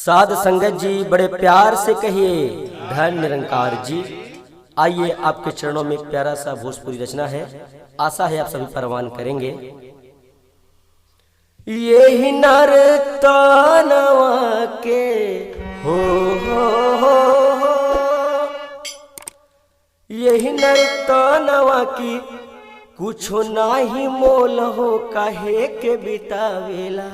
साध संगत जी बड़े प्यार से कहिए धन निरंकार जी। आइए आपके चरणों में एक प्यारा सा भोजपुरी रचना है, आशा है आप सभी परवान करेंगे। यही नर तनवा के हो यही नर तनवा की कुछो नाही मोल हो, काहे के बितावेला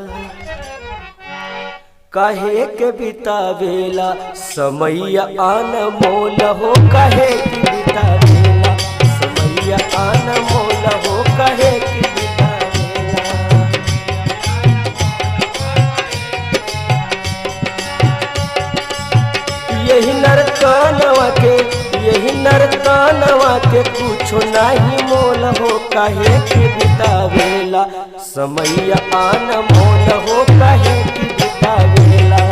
काहे के बितावेला समैया आन मोल हो, काहे के बितावेला समैया आन मोल हो, काहे के बितावेला। यही नरकानवा के कुछो नाही मोल हो, काहे के बितावेला समैया आन मोल हो, काहे के बितावेला।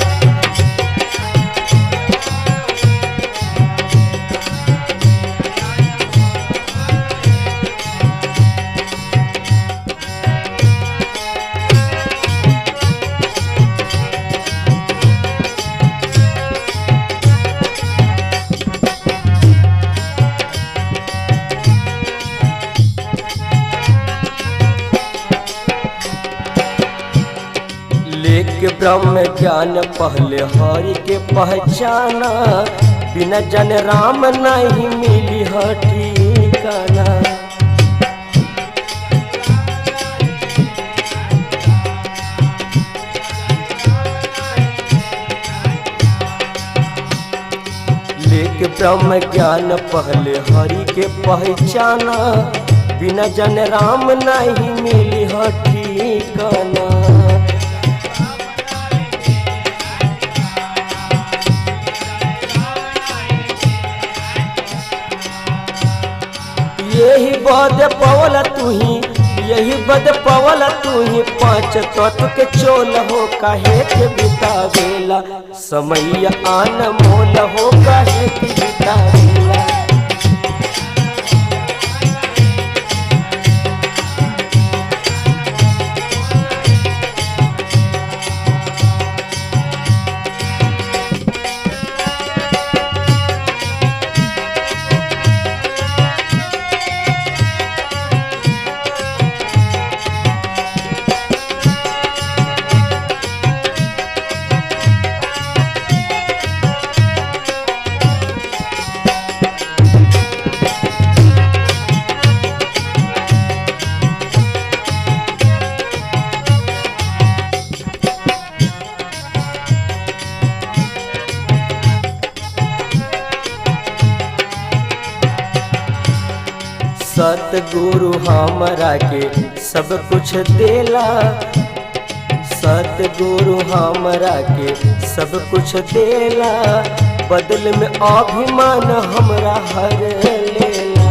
लेके ब्रह्म ज्ञान पहले हरि के पहचाना, बिना जन राम नहीं मिली ह ठिकाना। लेके ब्रह्म ज्ञान पहले हरि के पहचाना, बिना जन राम नहीं मिली ह ठिकाना। यही बद पवल तू ही पांच तत्व के चोल हो, काहे के बितावेला समैया आन मोल हो, काहे के बितावेला। सतगुरु हमरा के सब कुछ देला, सतगुरु हमरा के सब कुछ देला, बदल में अभिमान हमरा हर लेला।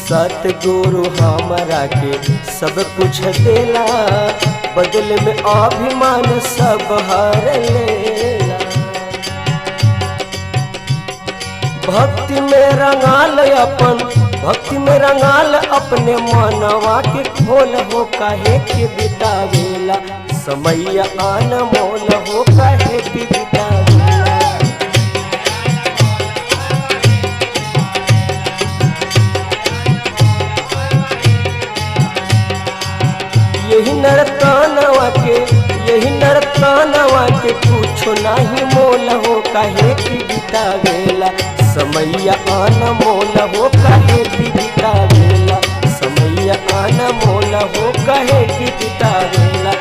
सतगुरु हमरा के सब कुछ देला, बदल में अभिमान सब हर लेला। भक्ति में रंगाल अपने मनवा के खोल हो, काहे के बितावेला समैया आन मोल हो, काहे के बितावेला। यही नरकानवा के कुछो नाही मोल हो, काहे की बितावेला समैया आन मोल हो, काहे की बितावेला समैया आन मोल हो, काहे की बितावेला।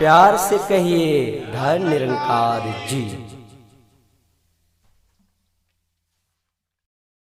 प्यार से कहिए धन निरंकार जी।